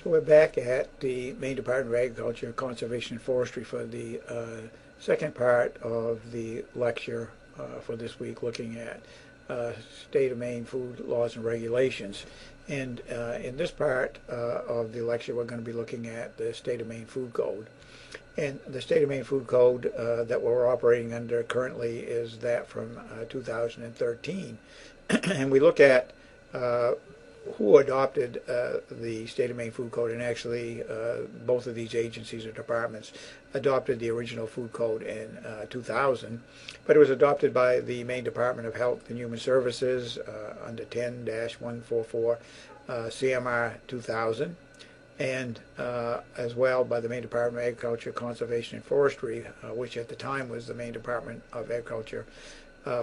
So we're back at the Maine Department of Agriculture, Conservation and Forestry for the second part of the lecture for this week, looking at state of Maine food laws and regulations. And in this part of the lecture, we're going to be looking at the state of Maine food code. And the state of Maine food code that we're operating under currently is that from 2013. And we look at who adopted the state of Maine food code, and actually both of these agencies or departments adopted the original food code in 2000, but it was adopted by the Maine Department of Health and Human Services under 10-144 CMR 2000, and as well by the Maine Department of Agriculture, Conservation and Forestry, which at the time was the Maine Department of Agriculture,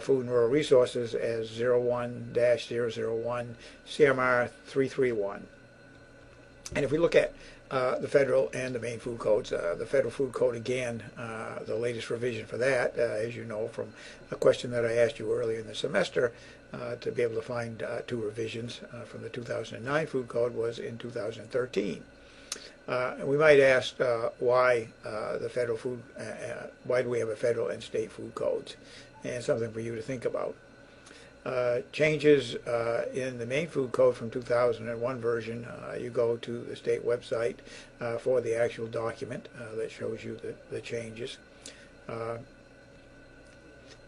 Food and Rural Resources, as 01-001 CMR 331. And if we look at the federal and the Maine food codes, the federal food code, again, the latest revision for that, as you know from a question that I asked you earlier in the semester, to be able to find two revisions from the 2009 food code, was in 2013. And we might ask why the federal food, why do we have a federal and state food codes? And something for you to think about. Changes in the Maine food code from 2001 version, you go to the state website for the actual document that shows you the changes.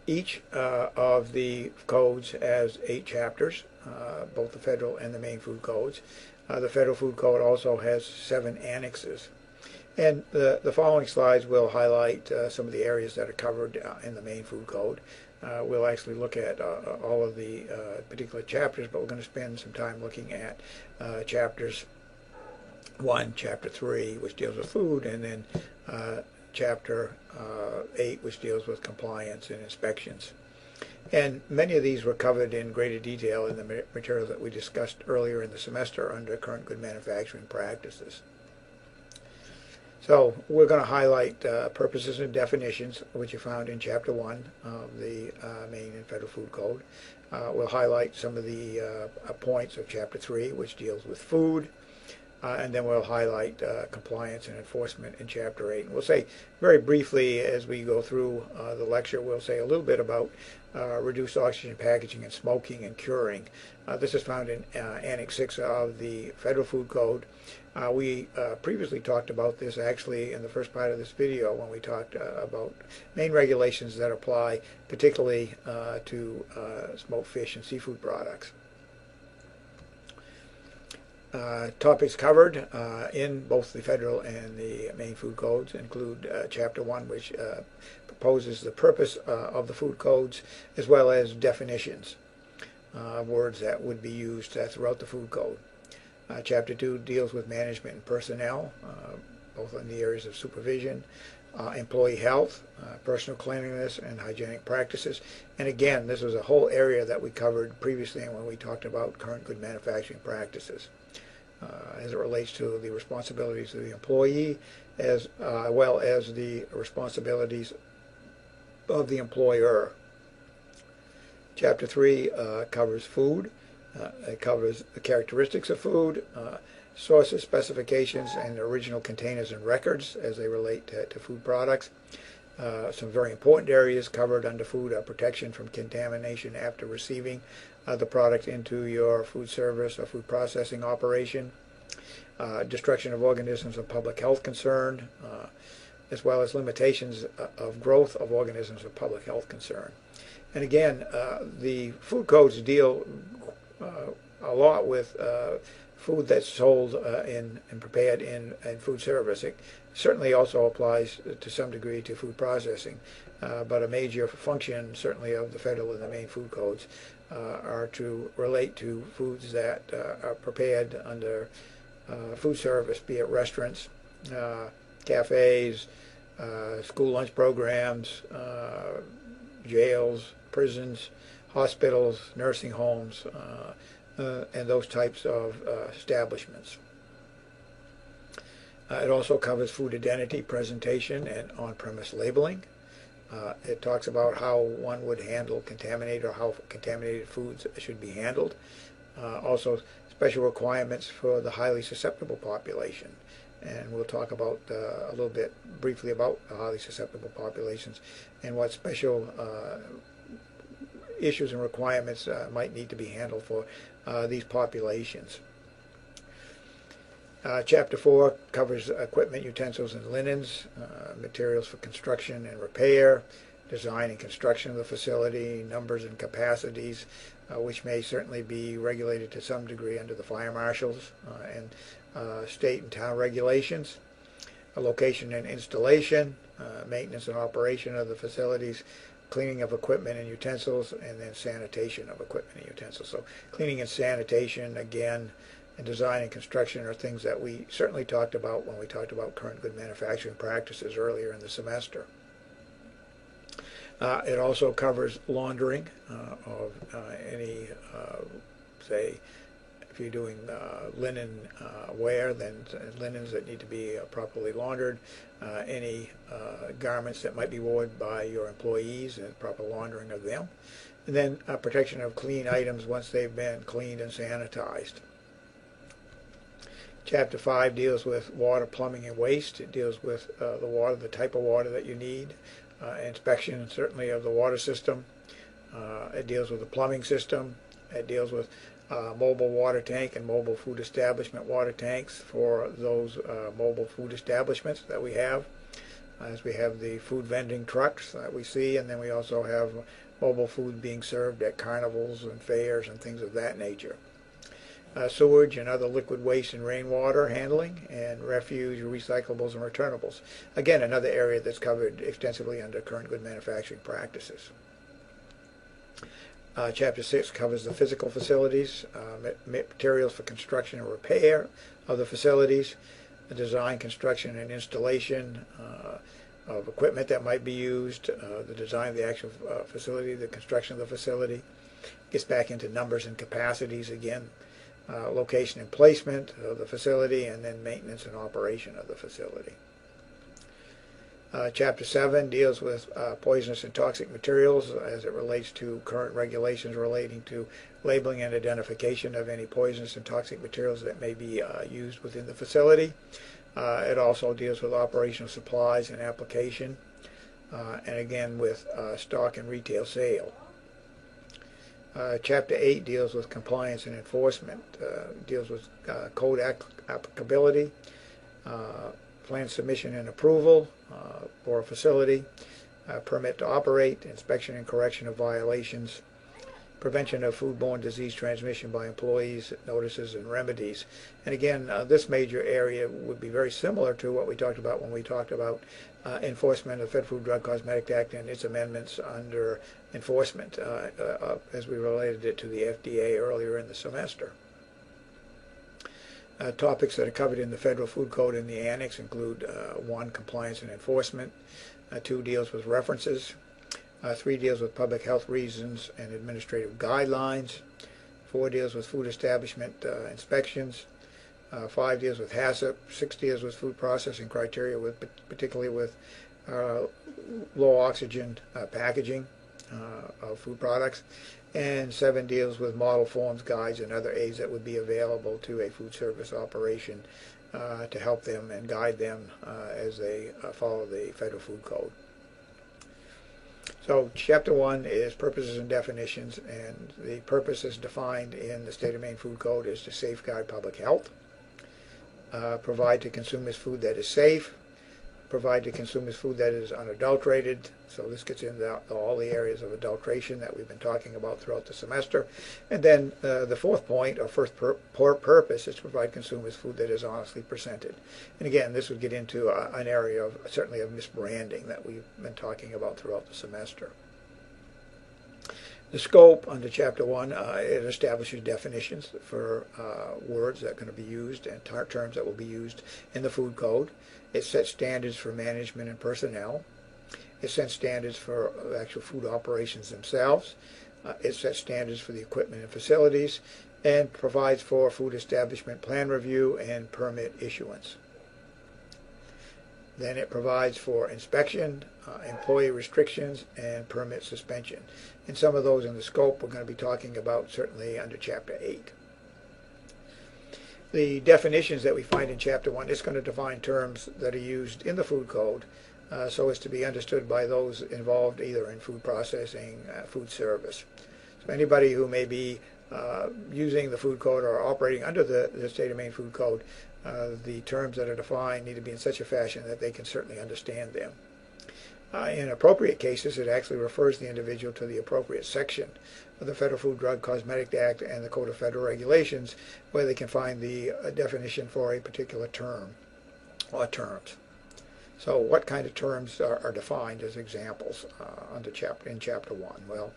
Each of the codes has 8 chapters, both the federal and the Maine food codes. The federal food code also has 7 annexes. And the following slides will highlight some of the areas that are covered in the Maine food code. We'll actually look at all of the particular chapters, but we're going to spend some time looking at chapters 1, chapter 3, which deals with food, and then chapter 8, which deals with compliance and inspections. And many of these were covered in greater detail in the material that we discussed earlier in the semester under current good manufacturing practices. So we're going to highlight purposes and definitions, which are found in Chapter 1 of the Maine and Federal Food Code. We'll highlight some of the points of Chapter 3, which deals with food. And then we'll highlight compliance and enforcement in Chapter 8. And we'll say very briefly as we go through the lecture, we'll say a little bit about reduced oxygen packaging and smoking and curing. This is found in Annex 6 of the Federal Food Code. We previously talked about this actually in the first part of this video when we talked about main regulations that apply particularly to smoked fish and seafood products. Topics covered in both the federal and the Maine food codes include Chapter 1, which proposes the purpose of the food codes, as well as definitions of words that would be used throughout the food code. Chapter 2 deals with management and personnel, both in the areas of supervision, employee health, personal cleanliness, and hygienic practices. And again, this was a whole area that we covered previously when we talked about current good manufacturing practices, as it relates to the responsibilities of the employee, as well as the responsibilities of the employer. Chapter 3 covers food. It covers the characteristics of food, sources, specifications, and original containers and records as they relate to food products. Some very important areas covered under food are protection from contamination after receiving the product into your food service or food processing operation, destruction of organisms of public health concern, as well as limitations of growth of organisms of public health concern. And again, the food codes deal a lot with food that's sold and prepared in food service. It certainly also applies to some degree to food processing, but a major function certainly of the federal and the Maine food codes are to relate to foods that are prepared under food service, be it restaurants, cafes, school lunch programs, jails, prisons, hospitals, nursing homes, and those types of establishments. It also covers food identity, presentation, and on-premise labeling. It talks about how one would handle contaminated or how contaminated foods should be handled. Also special requirements for the highly susceptible population. And we'll talk about a little bit briefly about the highly susceptible populations and what special issues and requirements might need to be handled for these populations. Chapter 4 covers equipment, utensils, and linens, materials for construction and repair, design and construction of the facility, numbers and capacities, which may certainly be regulated to some degree under the fire marshals and state and town regulations, location and installation, maintenance and operation of the facilities, cleaning of equipment and utensils, and then sanitation of equipment and utensils. So cleaning and sanitation, again, and design and construction are things that we certainly talked about when we talked about current good manufacturing practices earlier in the semester. It also covers laundering of any, say, if you're doing linen wear, then linens that need to be properly laundered, any garments that might be worn by your employees and proper laundering of them, and then protection of clean items once they've been cleaned and sanitized. Chapter 5 deals with water, plumbing, and waste. It deals with the water, the type of water that you need, inspection certainly of the water system. It deals with the plumbing system. It deals with mobile water tank and mobile food establishment water tanks for those mobile food establishments that we have, as we have the food vending trucks that we see, and then we also have mobile food being served at carnivals and fairs and things of that nature. Sewage and other liquid waste and rainwater handling, and refuge, recyclables, and returnables. Again, another area that's covered extensively under current good manufacturing practices. Chapter 6 covers the physical facilities, materials for construction and repair of the facilities, the design, construction, and installation of equipment that might be used, the design of the actual facility, the construction of the facility. Gets back into numbers and capacities again. Location and placement of the facility, and then maintenance and operation of the facility. Chapter 7 deals with poisonous and toxic materials as it relates to current regulations relating to labeling and identification of any poisonous and toxic materials that may be used within the facility. It also deals with operational supplies and application, and again with stock and retail sale. Chapter 8 deals with compliance and enforcement, deals with code applicability, plan submission and approval for a facility, permit to operate, inspection and correction of violations, prevention of foodborne disease transmission by employees, notices, and remedies. And again, this major area would be very similar to what we talked about when we talked about enforcement of the Federal Food, Drug, Cosmetic Act and its amendments under enforcement, as we related it to the FDA earlier in the semester. Topics that are covered in the Federal Food Code and the Annex include 1, compliance and enforcement, 2, deals with references, 3, deals with public health reasons and administrative guidelines, 4, deals with food establishment inspections, 5, deals with HACCP, 6, deals with food processing criteria, particularly with low oxygen packaging of food products, and 7, deals with model forms, guides, and other aids that would be available to a food service operation to help them and guide them as they follow the Federal Food Code. So Chapter 1 is purposes and definitions, and the purpose is defined in the State of Maine Food Code is to safeguard public health, provide to consumers food that is safe, provide to consumers food that is unadulterated. So this gets into all the areas of adulteration that we've been talking about throughout the semester. And then the fourth point, or first purpose, is to provide consumers food that is honestly presented. And again, this would get into an area of certainly of misbranding that we've been talking about throughout the semester. The scope under Chapter 1, it establishes definitions for words that are going to be used and terms that will be used in the food code. It sets standards for management and personnel. It sets standards for actual food operations themselves. It sets standards for the equipment and facilities, and provides for food establishment plan review and permit issuance. Then it provides for inspection, employee restrictions, and permit suspension. And some of those in the scope we're going to be talking about certainly under Chapter 8. the definitions that we find in Chapter 1, it's going to define terms that are used in the food code so as to be understood by those involved either in food processing, food service. So anybody who may be using the food code or operating under the State of Maine Food Code, the terms that are defined need to be in such a fashion that they can certainly understand them. In appropriate cases, it actually refers the individual to the appropriate section of the Federal Food, Drug, Cosmetic Act and the Code of Federal Regulations, where they can find the definition for a particular term or terms. So what kind of terms are defined as examples in Chapter 1? Well,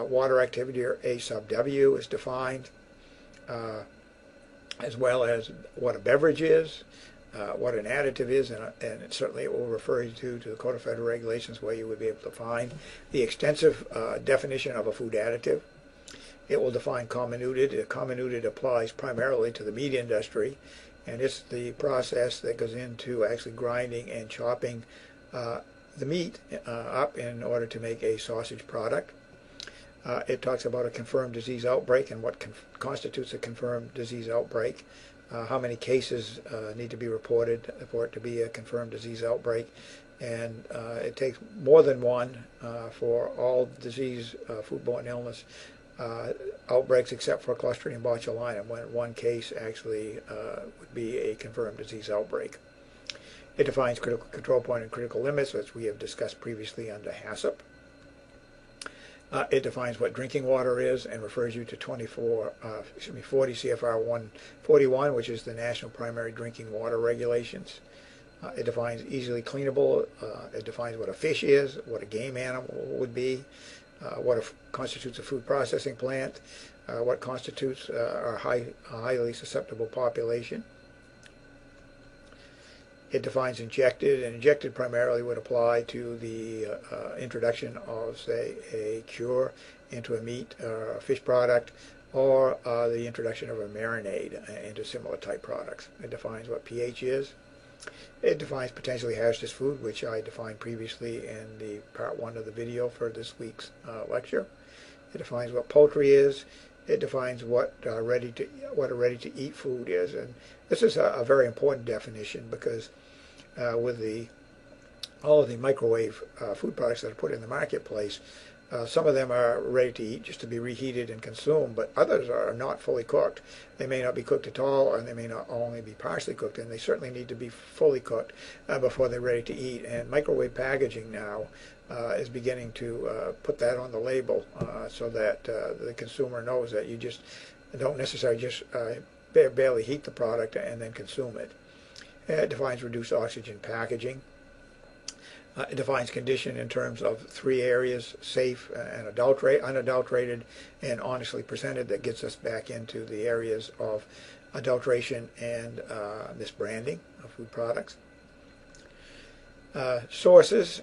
water activity, or A sub W, is defined, as well as what a beverage is, what an additive is, and certainly it will refer you to the Code of Federal Regulations, where you would be able to find the extensive definition of a food additive. It will define comminuted. Comminuted applies primarily to the meat industry, and it's the process that goes into actually grinding and chopping the meat up in order to make a sausage product. It talks about a confirmed disease outbreak and what constitutes a confirmed disease outbreak. How many cases need to be reported for it to be a confirmed disease outbreak, and it takes more than one for all disease, foodborne illness outbreaks except for Clostridium botulinum, when one case actually would be a confirmed disease outbreak. It defines critical control point and critical limits, as we have discussed previously under HACCP. It defines what drinking water is and refers you to 40 CFR 141, which is the National Primary Drinking Water Regulations. It defines easily cleanable. It defines what a fish is, what a game animal would be, what constitutes a food processing plant, what constitutes a highly susceptible population. It defines injected, and injected primarily would apply to the introduction of, say, a cure into a meat or a fish product, or the introduction of a marinade into similar type products. It defines what pH is. It defines potentially hazardous food, which I defined previously in the part 1 of the video for this week's lecture. It defines what poultry is. It defines what a ready-to-eat food is, and this is a very important definition because with all of the microwave food products that are put in the marketplace, some of them are ready to eat, just to be reheated and consumed, but others are not fully cooked. They may not be cooked at all, or they may not only be partially cooked, and they certainly need to be fully cooked before they're ready to eat. And microwave packaging now is beginning to put that on the label so that the consumer knows that you just don't necessarily just barely heat the product and then consume it. It defines reduced oxygen packaging. It defines condition in terms of 3 areas: safe and unadulterated and honestly presented. That gets us back into the areas of adulteration and misbranding of food products. Sources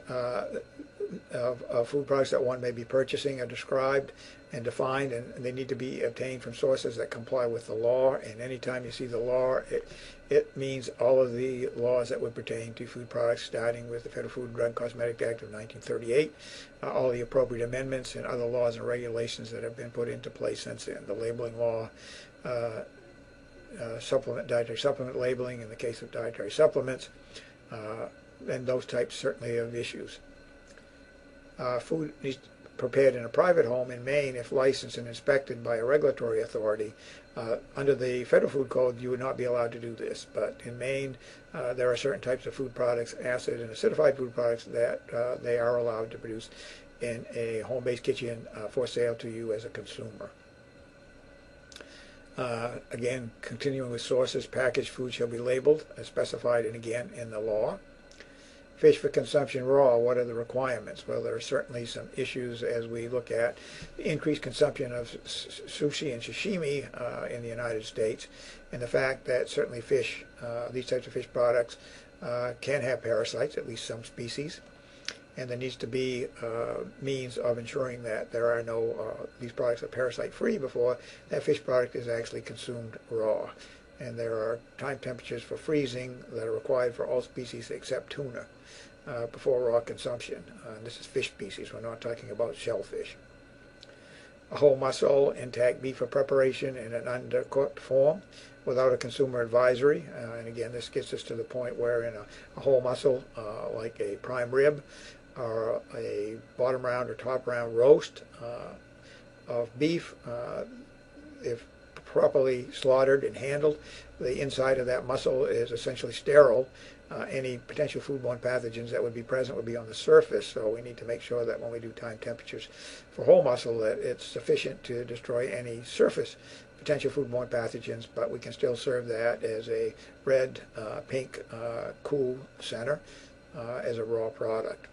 of food products that one may be purchasing are described and defined, and they need to be obtained from sources that comply with the law. And anytime you see the law, it means all of the laws that would pertain to food products, starting with the Federal Food, Drug, Cosmetic Act of 1938, all the appropriate amendments and other laws and regulations that have been put into place since then. The labeling law, dietary supplement labeling in the case of dietary supplements, and those types certainly of issues. Food needs prepared in a private home in Maine, if licensed and inspected by a regulatory authority. Under the Federal Food Code, you would not be allowed to do this, but in Maine, there are certain types of food products, acid and acidified food products, that they are allowed to produce in a home-based kitchen for sale to you as a consumer. Again, continuing with sources, packaged food shall be labeled as specified, and again in the law. Fish for consumption raw, what are the requirements? Well, there are certainly some issues as we look at the increased consumption of sushi and sashimi in the United States, and the fact that certainly fish, these types of fish products, can have parasites, at least some species, and there needs to be means of ensuring that there are no, these products are parasite-free before that fish product is actually consumed raw. And there are time temperatures for freezing that are required for all species except tuna before raw consumption. This is fish species, we're not talking about shellfish. A whole muscle, intact beef for preparation in an undercooked form. without a consumer advisory. And again, this gets us to the point where in a whole muscle, like a prime rib, or a bottom round or top round roast of beef, if properly slaughtered and handled, the inside of that muscle is essentially sterile. Any potential foodborne pathogens that would be present would be on the surface, so we need to make sure that when we do time temperatures for whole muscle that it's sufficient to destroy any surface potential foodborne pathogens, but we can still serve that as a red, pink, cool center as a raw product.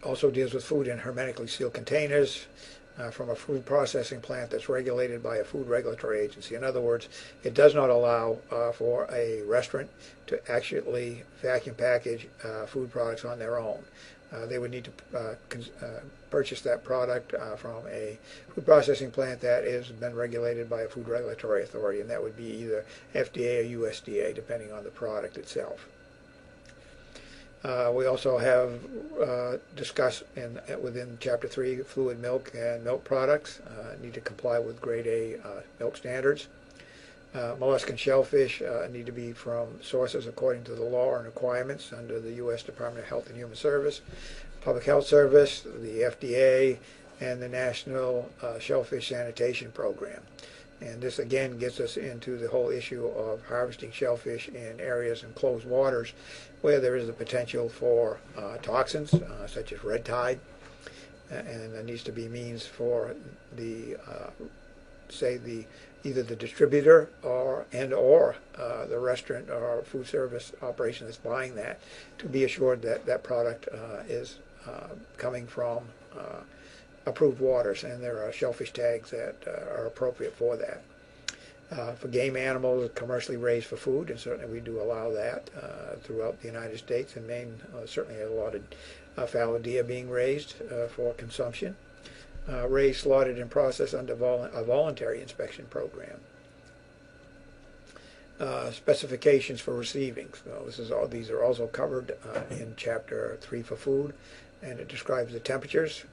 Also deals with food in hermetically sealed containers from a food processing plant that's regulated by a food regulatory agency. In other words, it does not allow for a restaurant to actually vacuum package food products on their own. They would need to purchase that product from a food processing plant that has been regulated by a food regulatory authority, and that would be either FDA or USDA, depending on the product itself. We also have discussed within Chapter 3 fluid milk and milk products need to comply with grade A milk standards. Mollusk and shellfish need to be from sources according to the law and requirements under the U.S. Department of Health and Human Service, Public Health Service, the FDA, and the National Shellfish Sanitation Program. And this again gets us into the whole issue of harvesting shellfish in areas in closed waters where there is the potential for toxins such as red tide, and there needs to be means for the either the distributor or the restaurant or food service operation that's buying that to be assured that that product is coming from approved waters, and there are shellfish tags that are appropriate for that. For game animals commercially raised for food, and certainly we do allow that throughout the United States, and Maine certainly has a lot of fallow deer being raised for consumption. Raised, slaughtered, and processed under a voluntary inspection program. Specifications for receiving. So these are also covered in Chapter 3 for food, and it describes the temperatures.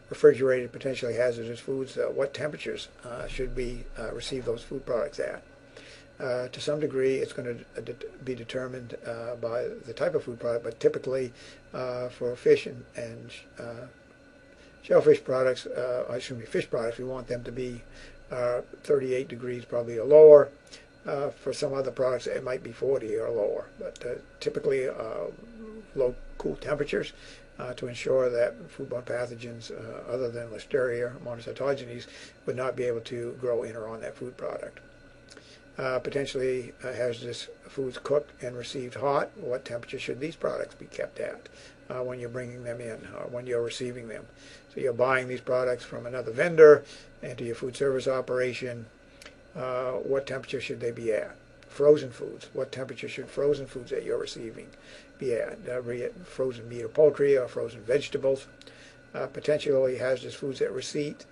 Refrigerated potentially hazardous foods, what temperatures should we receive those food products at? To some degree it's going to be determined by the type of food product, but typically for fish and shellfish products, fish products, we want them to be 38 degrees probably or lower. For some other products it might be 40 or lower, but typically low cool temperatures to ensure that foodborne pathogens other than Listeria monocytogenes would not be able to grow in or on that food product. Potentially hazardous foods cooked and received hot. What temperature should these products be kept at when you're bringing them in, when you're receiving them? So you're buying these products from another vendor into your food service operation. What temperature should they be at? Frozen foods. What temperature should frozen foods that you're receiving be at? Be it frozen meat or poultry or frozen vegetables. Potentially hazardous foods at receipt.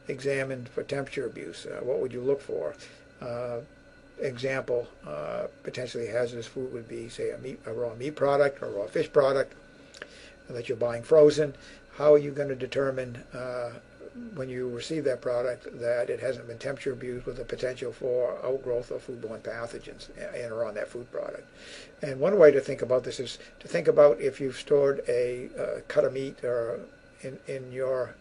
Examined for temperature abuse. What would you look for? Example, potentially hazardous food would be, say, a raw meat product or a raw fish product that you're buying frozen. How are you going to determine when you receive that product that it hasn't been temperature abused with the potential for outgrowth of foodborne pathogens in or on that food product? And one way to think about this is to think about if you've stored a cut of meat or in your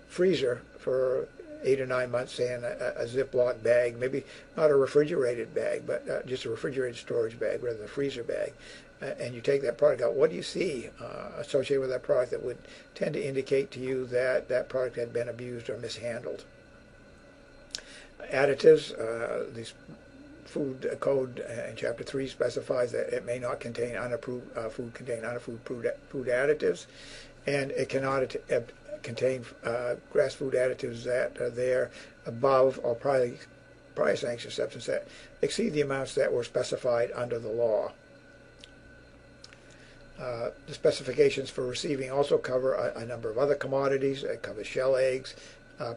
freezer for 8 or 9 months, say in a Ziploc bag, maybe not a refrigerated bag, but just a refrigerated storage bag rather than a freezer bag, and you take that product out, what do you see associated with that product that would tend to indicate to you that that product had been abused or mishandled? Additives, this food code in Chapter 3 specifies that it may not contain unapproved food additives, and it cannot contain grass food additives that are there above or prior sanction substance that exceed the amounts that were specified under the law. The specifications for receiving also cover a number of other commodities. It covers shell eggs,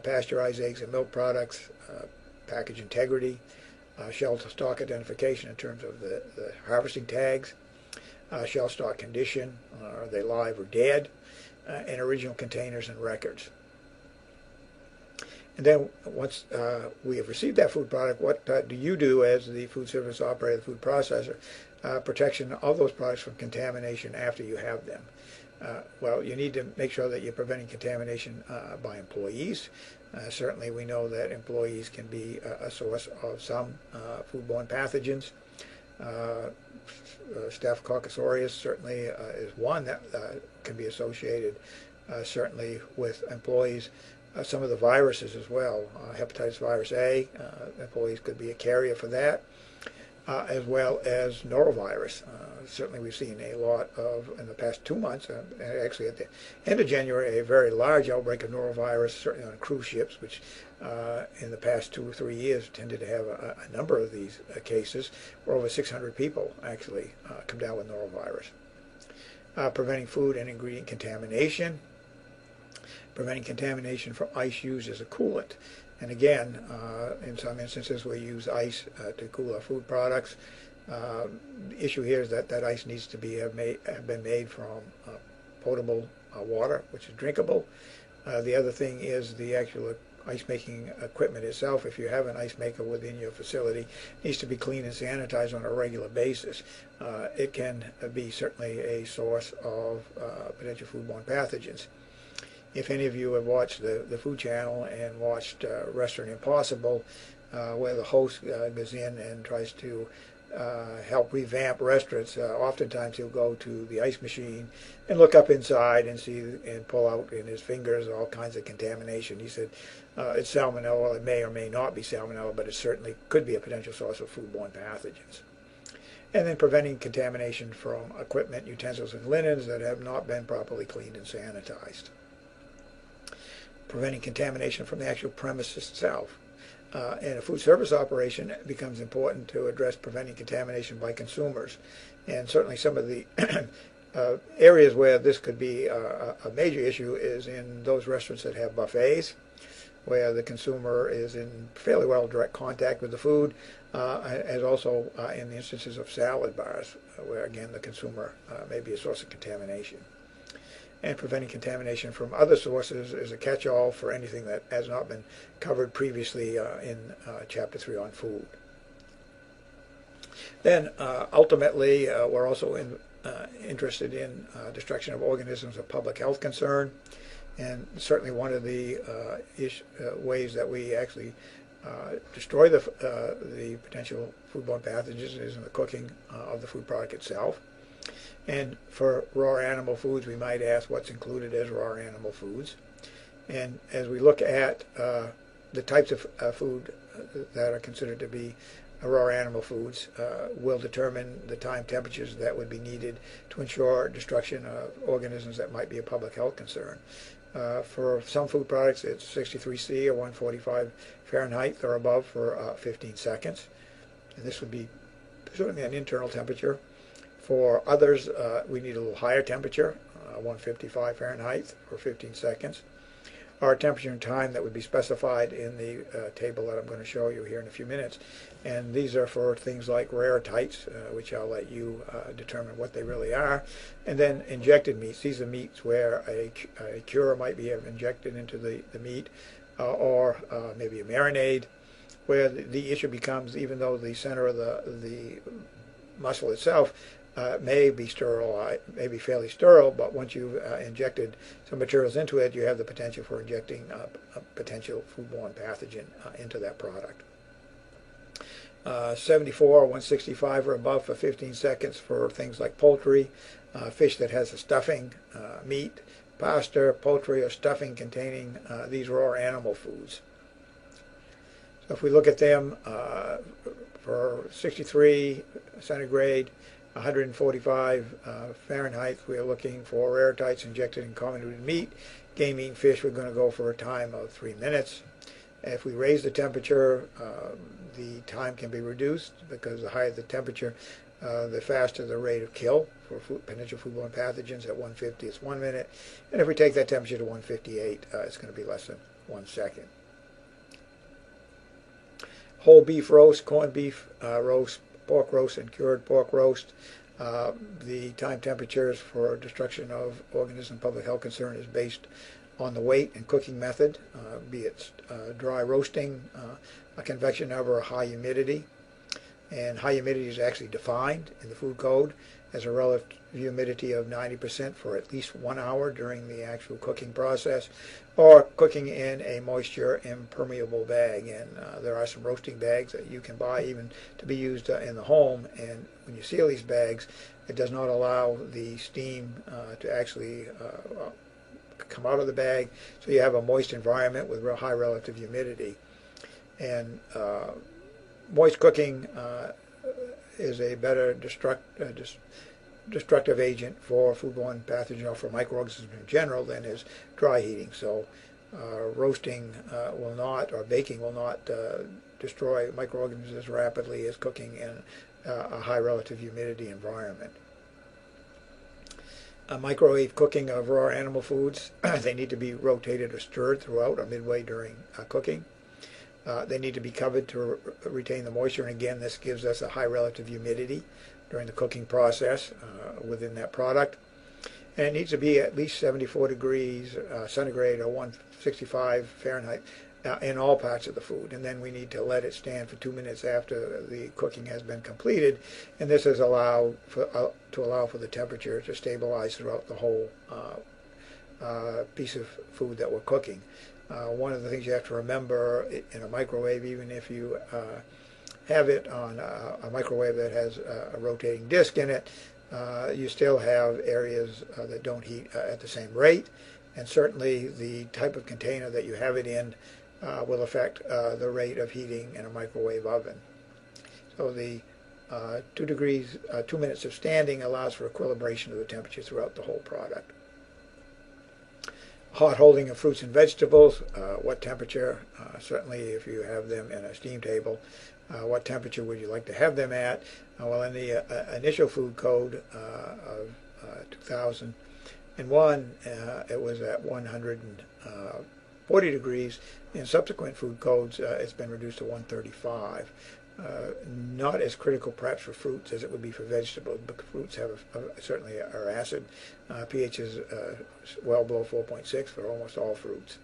pasteurized eggs and milk products, package integrity, shell stock identification in terms of the harvesting tags, shell stock condition, are they live or dead, and original containers and records. And then once we have received that food product, what do you do as the food service operator, the food processor, protection of those products from contamination after you have them? Well, you need to make sure that you're preventing contamination by employees. Certainly we know that employees can be a source of some foodborne pathogens. Staphylococcus aureus certainly is one that can be associated certainly with employees. Some of the viruses as well, hepatitis virus A, employees could be a carrier for that, as well as norovirus. Certainly we've seen a lot of, in the past 2 months, actually at the end of January, a very large outbreak of norovirus, certainly on cruise ships, which in the past 2 or 3 years tended to have a number of these cases, where over 600 people actually come down with norovirus. Preventing food and ingredient contamination. Preventing contamination from ice used as a coolant. And again, in some instances we use ice to cool our food products. The issue here is that that ice needs to have been made from potable water, which is drinkable. The other thing is the actual ice making equipment itself. If you have an ice maker within your facility, it needs to be cleaned and sanitized on a regular basis. It can be certainly a source of potential foodborne pathogens. If any of you have watched the Food Channel and watched Restaurant Impossible, where the host goes in and tries to help revamp restaurants, oftentimes he'll go to the ice machine and look up inside and see and pull out in his fingers all kinds of contamination. He said it's salmonella. It may or may not be salmonella, but it certainly could be a potential source of foodborne pathogens. And then preventing contamination from equipment, utensils, and linens that have not been properly cleaned and sanitized. Preventing contamination from the actual premise itself. In a food service operation, it becomes important to address preventing contamination by consumers. And certainly some of the areas where this could be a major issue is in those restaurants that have buffets, where the consumer is in fairly well direct contact with the food, and also in the instances of salad bars, where again the consumer may be a source of contamination. And preventing contamination from other sources is a catch-all for anything that has not been covered previously in Chapter 3 on food. Then ultimately we're also interested in destruction of organisms of public health concern, and certainly one of the ways that we actually destroy the potential foodborne pathogens is in the cooking of the food product itself. And for raw animal foods, we might ask what's included as raw animal foods. And as we look at the types of food that are considered to be raw animal foods, will determine the time temperatures that would be needed to ensure destruction of organisms that might be a public health concern. For some food products, it's 63 C or 145 Fahrenheit or above for 15 seconds. And this would be certainly an internal temperature. For others, we need a little higher temperature, 155 Fahrenheit for 15 seconds. Our temperature and time that would be specified in the table that I'm going to show you here in a few minutes. And these are for things like rare tights, which I'll let you determine what they really are. And then injected meats. These are meats where a cure might be injected into the meat, or maybe a marinade, where the issue becomes, even though the center of the muscle itself may be sterile, may be fairly sterile, but once you've injected some materials into it, you have the potential for injecting a potential foodborne pathogen into that product. 74 or 165 or above for 15 seconds for things like poultry, fish that has a stuffing, meat, pasta, poultry, or stuffing containing these raw animal foods. So if we look at them for 63 centigrade, 145 Fahrenheit, we are looking for rare tights injected in common meat. Game eating fish, we're going to go for a time of 3 minutes. If we raise the temperature, the time can be reduced, because the higher the temperature, the faster the rate of kill for potential foodborne pathogens. At 150, it's 1 minute. And if we take that temperature to 158, it's going to be less than 1 second. Whole beef roast, corned beef roast, pork roast, and cured pork roast. The time temperatures for destruction of organism public health concern is based on the weight and cooking method, be it dry roasting, a convection over high humidity. And high humidity is actually defined in the food code as a relative humidity of 90% for at least 1 hour during the actual cooking process, or cooking in a moisture impermeable bag. And there are some roasting bags that you can buy even to be used in the home, and when you seal these bags, it does not allow the steam to actually come out of the bag, so you have a moist environment with real high relative humidity. And moist cooking is a better destructive agent for foodborne pathogens or for microorganisms in general than is dry heating. So roasting will not, or baking will not destroy microorganisms as rapidly as cooking in a high relative humidity environment. Microwave cooking of raw animal foods, they need to be rotated or stirred throughout or midway during cooking. They need to be covered to retain the moisture, and again, this gives us a high relative humidity during the cooking process within that product. And it needs to be at least 74 degrees centigrade or 165 Fahrenheit in all parts of the food. And then we need to let it stand for 2 minutes after the cooking has been completed, and this is to allow for the temperature to stabilize throughout the whole piece of food that we're cooking. One of the things you have to remember in a microwave, even if you have it on a microwave that has a rotating disc in it, you still have areas that don't heat at the same rate, and certainly the type of container that you have it in will affect the rate of heating in a microwave oven. So the 2 minutes of standing allows for equilibration of the temperature throughout the whole product. Hot holding of fruits and vegetables, what temperature, certainly if you have them in a steam table, what temperature would you like to have them at? Well, in the initial food code of 2001, it was at 140 degrees. In subsequent food codes, it's been reduced to 135. Not as critical perhaps for fruits as it would be for vegetables, but fruits have certainly are acid. pH is well below 4.6 for almost all fruits.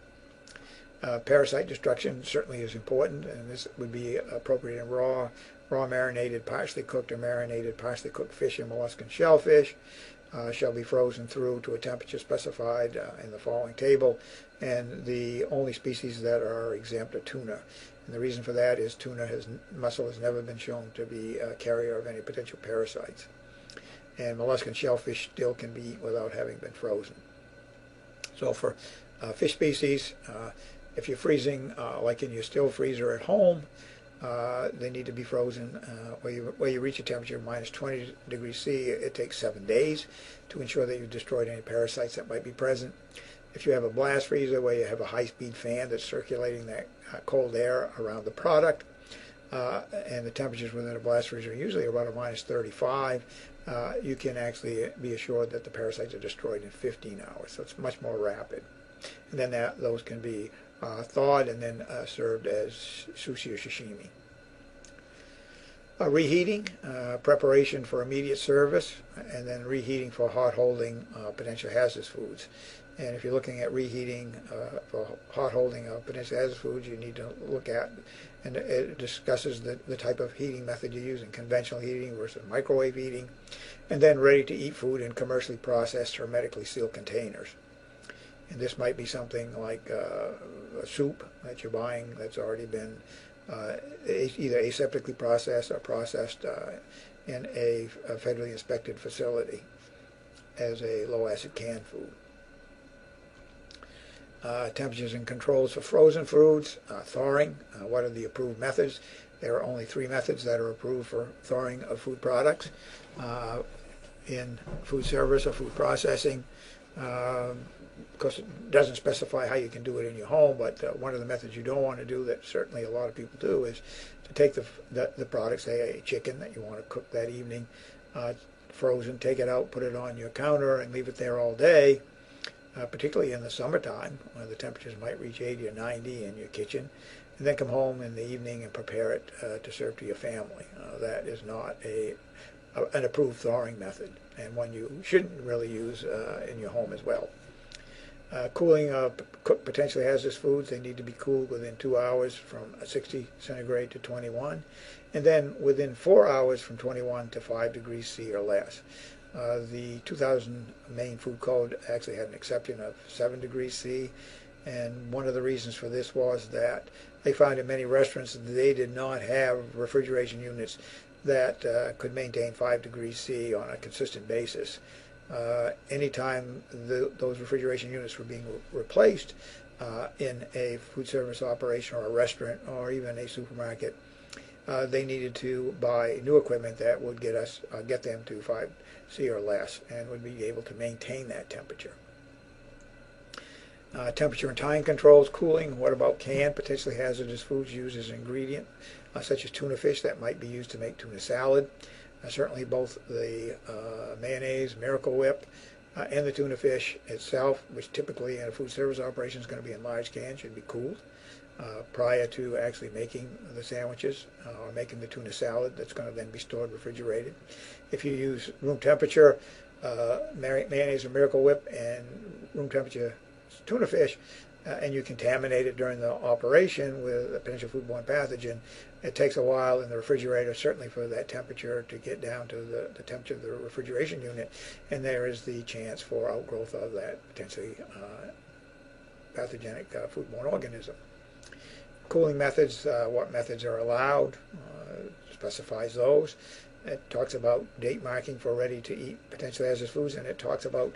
Parasite destruction certainly is important, and this would be appropriate in raw marinated, partially cooked or marinated, partially cooked fish and mollusk and shellfish. Shall be frozen through to a temperature specified in the following table, and the only species that are exempt are tuna. And the reason for that is tuna muscle has never been shown to be a carrier of any potential parasites. And mollusk and shellfish still can be eaten without having been frozen. So for fish species, if you're freezing like in your still freezer at home, they need to be frozen where you reach a temperature of minus 20 degrees C. It takes 7 days to ensure that you've destroyed any parasites that might be present. If you have a blast freezer where you have a high-speed fan that's circulating that cold air around the product, and the temperatures within a blast freezer are usually around a minus 35, you can actually be assured that the parasites are destroyed in 15 hours. So it's much more rapid. And then those can be thawed and then served as sushi or sashimi. Reheating, preparation for immediate service, and then reheating for hot holding potential hazardous foods. And if you're looking at reheating for hot holding of potential hazardous foods, you need to look at, and it discusses the type of heating method you're using, conventional heating versus microwave heating, and then ready to eat food in commercially processed hermetically sealed containers. And this might be something like a soup that you're buying that's already been either aseptically processed or processed in a federally inspected facility as a low-acid canned food. Temperatures and controls for frozen foods, thawing. What are the approved methods? There are only 3 methods that are approved for thawing of food products in food service or food processing. Of course, it doesn't specify how you can do it in your home, but one of the methods you don't want to do that certainly a lot of people do is to take the product, say a chicken that you want to cook that evening, frozen, take it out, put it on your counter, and leave it there all day, particularly in the summertime when the temperatures might reach 80 or 90 in your kitchen, and then come home in the evening and prepare it to serve to your family. That is not an approved thawing method, and one you shouldn't really use in your home as well. Cooling of potentially hazardous foods, they need to be cooled within 2 hours from 60 centigrade to 21, and then within 4 hours from 21 to 5 degrees C or less. The 2000 Maine Food Code actually had an exception of 7 degrees C, and one of the reasons for this was that they found in many restaurants that they did not have refrigeration units that could maintain 5 degrees C on a consistent basis. Anytime those refrigeration units were being replaced in a food service operation or a restaurant or even a supermarket, they needed to buy new equipment that would get them to 5 C or less and would be able to maintain that temperature. Temperature and time controls, cooling. What about canned, potentially hazardous foods used as an ingredient, such as tuna fish that might be used to make tuna salad? Certainly both the mayonnaise, Miracle Whip, and the tuna fish itself, which typically in a food service operation is going to be in large cans, should be cooled prior to actually making the sandwiches or making the tuna salad that's going to then be stored refrigerated. If you use room temperature mayonnaise or Miracle Whip and room temperature tuna fish, and you contaminate it during the operation with a potential foodborne pathogen, it takes a while in the refrigerator, certainly for that temperature to get down to the temperature of the refrigeration unit, and there is the chance for outgrowth of that potentially pathogenic foodborne organism. Cooling methods, what methods are allowed, specifies those. It talks about date marking for ready-to-eat potentially hazardous foods, and it talks about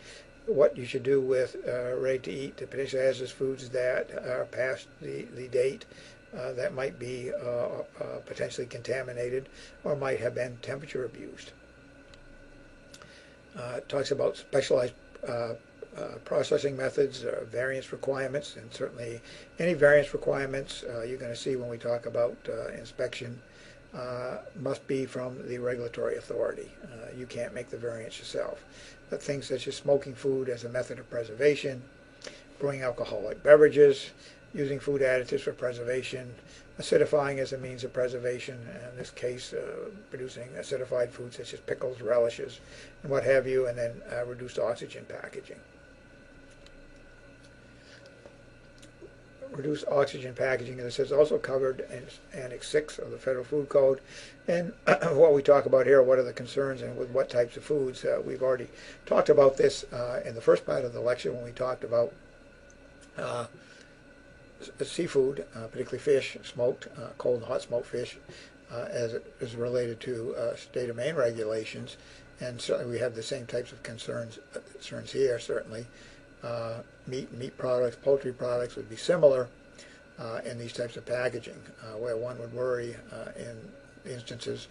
what you should do with ready-to-eat potentially hazardous foods that are past the date that might be potentially contaminated or might have been temperature abused. It talks about specialized processing methods, variance requirements, and certainly any variance requirements you're going to see when we talk about inspection must be from the regulatory authority. You can't make the variance yourself. But things such as smoking food as a method of preservation, brewing alcoholic beverages, using food additives for preservation, acidifying as a means of preservation, in this case producing acidified foods such as pickles, relishes, and what have you, and then reduced oxygen packaging. Reduced oxygen packaging, and this is also covered in Annex 6 of the Federal Food Code. And what we talk about here, what are the concerns and with what types of foods. We've already talked about this in the first part of the lecture when we talked about seafood, particularly fish, smoked, cold and hot smoked fish, as it is related to state of Maine regulations. And certainly we have the same types of concerns here, certainly. Meat products, poultry products would be similar in these types of packaging, where one would worry in instances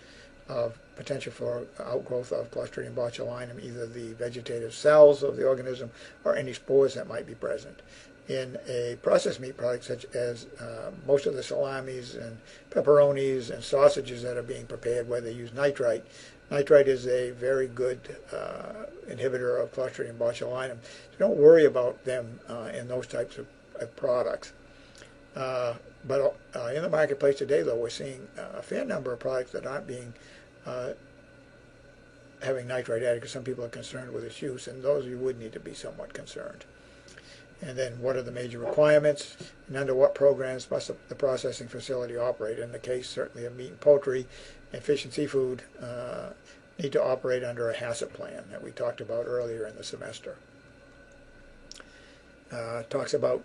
of potential for outgrowth of Clostridium botulinum, either the vegetative cells of the organism or any spores that might be present. In a processed meat product such as most of the salamis and pepperonis and sausages that are being prepared where they use nitrite, nitrite is a very good inhibitor of Clostridium botulinum. So don't worry about them in those types of products. But in the marketplace today, though, we're seeing a fair number of products that aren't being having nitrite added because some people are concerned with its use, and those you would need to be somewhat concerned. And then what are the major requirements, and under what programs must the processing facility operate? In the case, certainly, of meat and poultry and fish and seafood need to operate under a HACCP plan that we talked about earlier in the semester. Talks about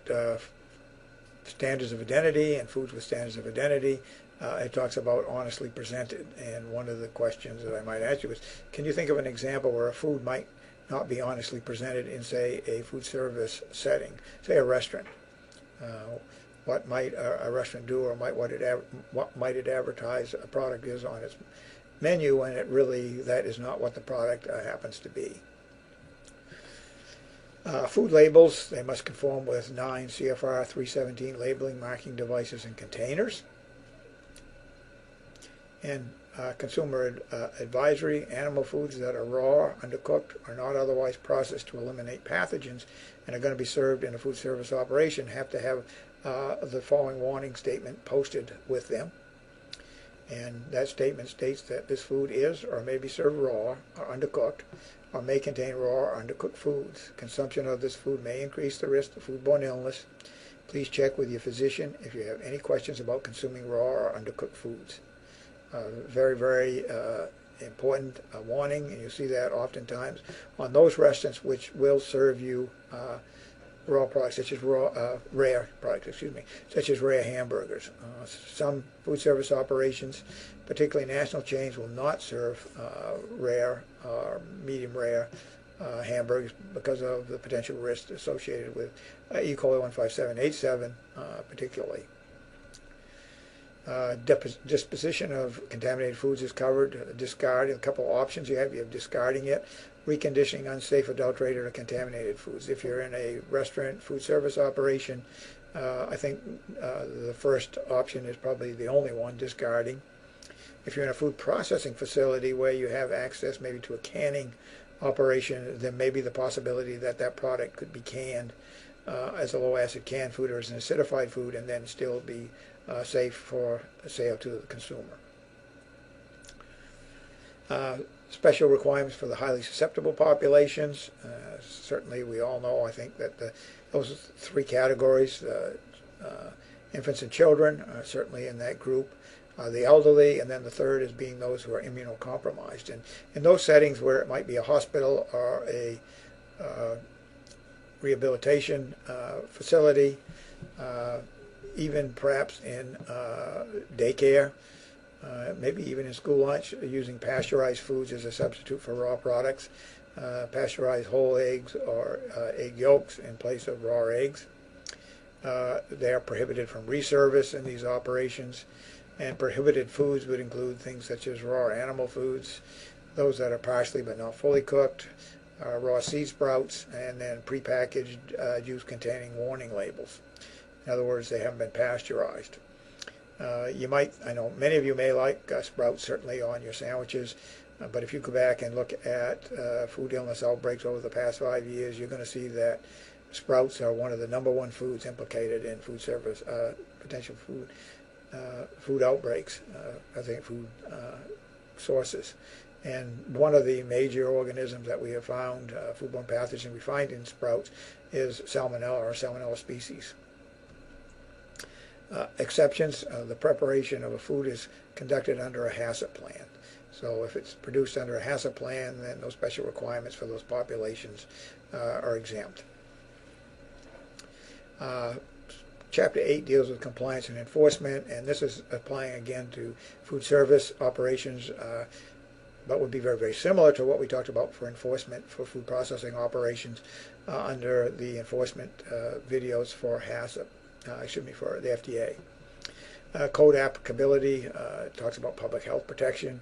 standards of identity and foods with standards of identity. It talks about honestly presented, and one of the questions that I might ask you is, can you think of an example where a food might not be honestly presented in, say, a food service setting, say a restaurant? What might a restaurant do, or what might it advertise a product is on its menu, and that is not what the product happens to be? Food labels, they must conform with 9 CFR 317 labeling, marking devices, and containers. And consumer advisory, animal foods that are raw, undercooked, or not otherwise processed to eliminate pathogens and are going to be served in a food service operation have to have the following warning statement posted with them. And that statement states that this food is or may be served raw or undercooked, or may contain raw or undercooked foods. Consumption of this food may increase the risk of foodborne illness. Please check with your physician if you have any questions about consuming raw or undercooked foods. Very, very important warning, and you see that oftentimes on those restaurants which will serve you raw products, such as rare products, such as rare hamburgers. Some food service operations, particularly national chains, will not serve rare or medium rare hamburgers because of the potential risks associated with E. coli 15787 particularly. Disposition of contaminated foods is covered. Discard, a couple of options you have discarding it, reconditioning unsafe, adulterated, or contaminated foods. If you're in a restaurant, food service operation, I think the first option is probably the only one, discarding. If you're in a food processing facility where you have access maybe to a canning operation, there may be the possibility that that product could be canned as a low-acid canned food or as an acidified food and then still be safe for sale to the consumer. Special requirements for the highly susceptible populations. Certainly we all know, I think, that those three categories, infants and children, are certainly in that group. The elderly, and then the third is being those who are immunocompromised. And in those settings where it might be a hospital or a rehabilitation facility, even perhaps in daycare, maybe even in school lunch, using pasteurized foods as a substitute for raw products, pasteurized whole eggs or egg yolks in place of raw eggs. They are prohibited from reservice in these operations, and prohibited foods would include things such as raw animal foods, those that are partially but not fully cooked, raw seed sprouts, and then prepackaged juice containing warning labels. In other words, they haven't been pasteurized. You might, I know many of you may like sprouts certainly on your sandwiches, but if you go back and look at food illness outbreaks over the past 5 years, you're going to see that sprouts are one of the #1 foods implicated in food service, potential food outbreaks, I think food sources. And one of the major organisms that we have found, foodborne pathogen we find in sprouts, is Salmonella or Salmonella species. Exceptions, the preparation of a food is conducted under a HACCP plan. So if it's produced under a HACCP plan, then those special requirements for those populations are exempt. Chapter 8 deals with compliance and enforcement, and this is applying again to food service operations, but would be very, very similar to what we talked about for enforcement for food processing operations under the enforcement videos for HACCP. For the FDA. Code applicability talks about public health protection,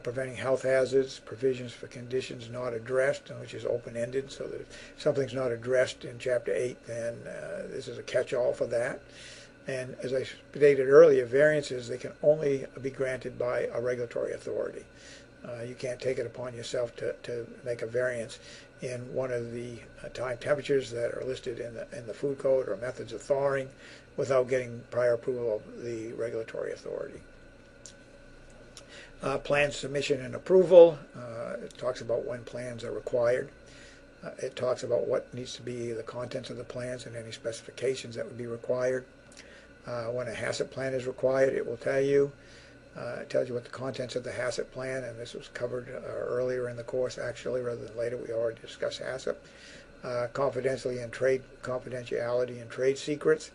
preventing health hazards, provisions for conditions not addressed, which is open-ended, so that if something's not addressed in Chapter 8, then this is a catch-all for that. And as I stated earlier, variances, they can only be granted by a regulatory authority. You can't take it upon yourself to make a variance in one of the time temperatures that are listed in the food code or methods of thawing without getting prior approval of the regulatory authority. Plan submission and approval. It talks about when plans are required. It talks about what needs to be the contents of the plans and any specifications that would be required. When a HACCP plan is required, it will tell you. It tells you what the contents of the HACCP plan, and this was covered earlier in the course actually rather than later. We already discussed HACCP. Confidentiality and trade secrets.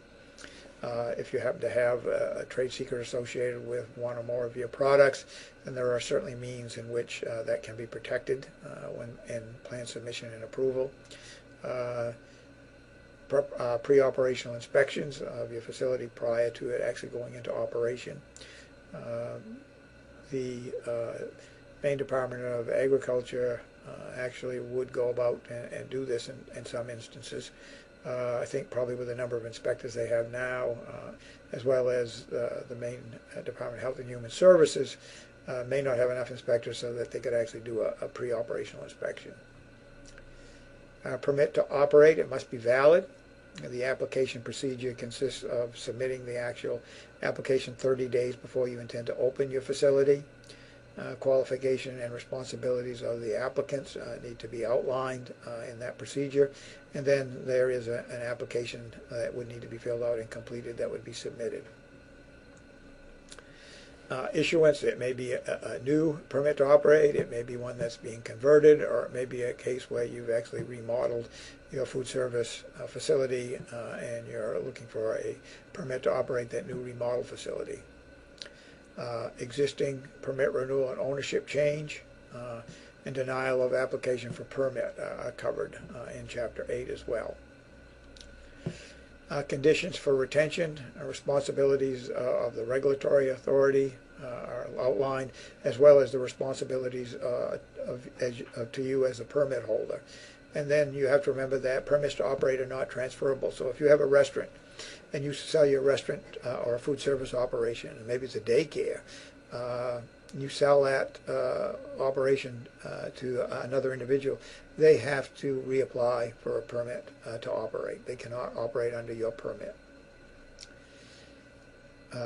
If you happen to have a trade secret associated with one or more of your products, then there are certainly means in which that can be protected when in plan submission and approval. Pre-operational inspections of your facility prior to it actually going into operation. The Maine Department of Agriculture actually would go about and do this in some instances. I think probably with the number of inspectors they have now, as well as the Maine Department of Health and Human Services may not have enough inspectors so that they could actually do a pre-operational inspection. Permit to operate, it must be valid. The application procedure consists of submitting the actual application 30 days before you intend to open your facility. Qualification and responsibilities of the applicants need to be outlined in that procedure, and then there is an application that would need to be filled out and completed that would be submitted. Issuance, it may be a new permit to operate, it may be one that's being converted, or it may be a case where you've actually remodeled your food service facility and you're looking for a permit to operate that new remodeled facility. Existing permit renewal and ownership change and denial of application for permit are covered in Chapter 8 as well. Conditions for retention, responsibilities of the regulatory authority are outlined, as well as the responsibilities to you as a permit holder. And then you have to remember that permits to operate are not transferable. So if you have a restaurant and you sell your restaurant or a food service operation, and maybe it's a daycare, you sell that operation to another individual, they have to reapply for a permit to operate. They cannot operate under your permit.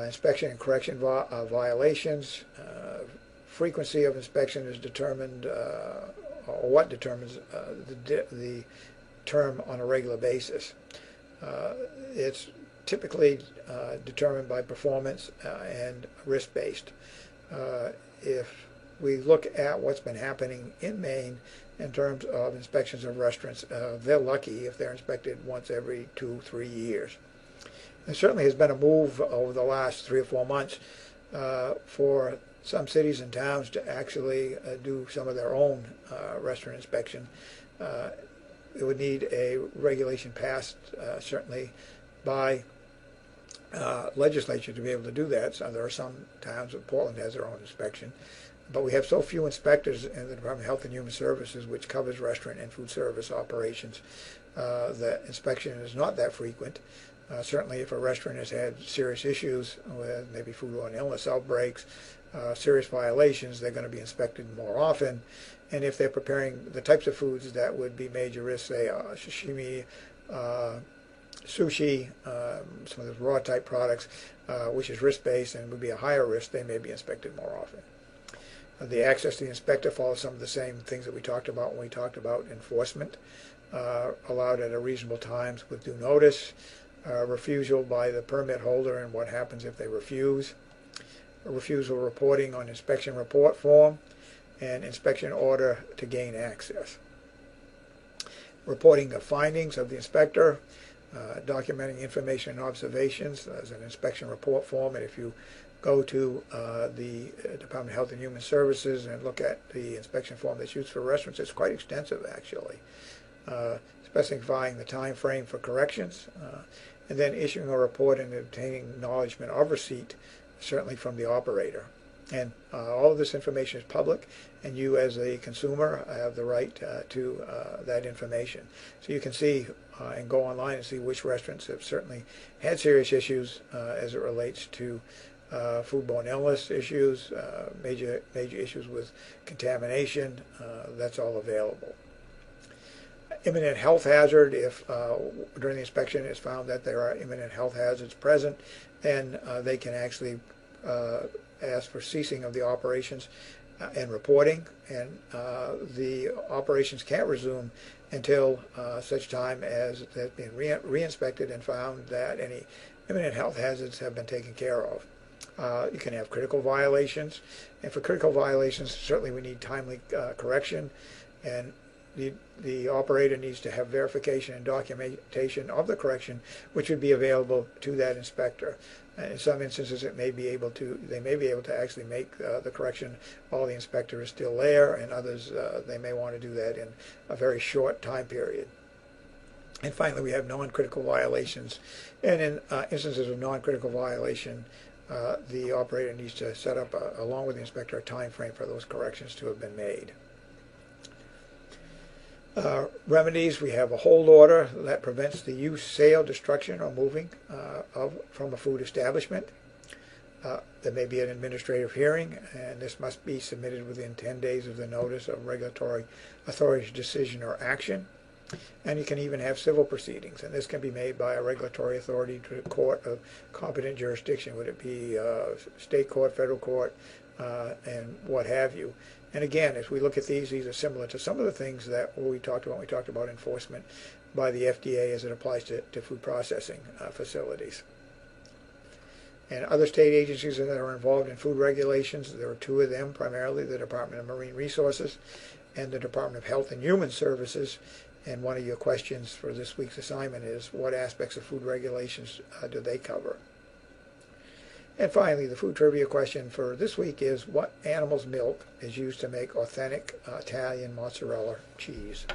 Inspection and correction violations. Frequency of inspection is determined, or what determines the term on a regular basis. It's typically determined by performance and risk-based. If we look at what's been happening in Maine in terms of inspections of restaurants, they're lucky if they're inspected once every 2-3 years. There certainly has been a move over the last 3 or 4 months for some cities and towns to actually do some of their own restaurant inspection. It would need a regulation passed certainly by legislature to be able to do that. So there are some towns, Portland has their own inspection, but we have so few inspectors in the Department of Health and Human Services, which covers restaurant and food service operations, that inspection is not that frequent. Certainly if a restaurant has had serious issues with maybe foodborne illness outbreaks, serious violations, they're going to be inspected more often. And if they're preparing the types of foods that would be major risks, say sashimi, sushi, some of the raw type products, which is risk-based and would be a higher risk, they may be inspected more often. The access to the inspector follows some of the same things that we talked about when we talked about enforcement. Allowed at a reasonable times with due notice, refusal by the permit holder and what happens if they refuse, refusal reporting on inspection report form, and inspection order to gain access. Reporting of findings of the inspector, documenting information and observations. There's an inspection report form, and if you go to the Department of Health and Human Services and look at the inspection form that's used for restaurants, it's quite extensive actually. Specifying the time frame for corrections, and then issuing a report and obtaining acknowledgement of receipt, certainly from the operator. And all of this information is public, and you as a consumer have the right to that information. So you can see and go online and see which restaurants have certainly had serious issues as it relates to foodborne illness issues, major issues with contamination. That's all available. Imminent health hazard, if during the inspection it's found that there are imminent health hazards present, then they can actually ask for ceasing of the operations and reporting, and the operations can't resume until such time as they've been re-inspected and found that any imminent health hazards have been taken care of. You can have critical violations, and for critical violations certainly we need timely correction, and the operator needs to have verification and documentation of the correction, which would be available to that inspector. And in some instances, they may be able to actually make the correction while the inspector is still there, and others they may want to do that in a very short time period. And finally, we have non-critical violations, and in instances of non-critical violation, the operator needs to set up, along with the inspector, a time frame for those corrections to have been made. Remedies, we have a hold order that prevents the use, sale, destruction, or moving from a food establishment. There may be an administrative hearing, and this must be submitted within 10 days of the notice of regulatory authority's decision or action. And you can even have civil proceedings, and this can be made by a regulatory authority to a court of competent jurisdiction, would it be state court, federal court, and what have you. And again, as we look at these are similar to some of the things that we talked about when we talked about enforcement by the FDA as it applies to food processing facilities. And other state agencies that are involved in food regulations, there are two of them primarily, the Department of Marine Resources and the Department of Health and Human Services. And one of your questions for this week's assignment is, what aspects of food regulations do they cover? And finally, the food trivia question for this week is, what animal's milk is used to make authentic Italian mozzarella cheese?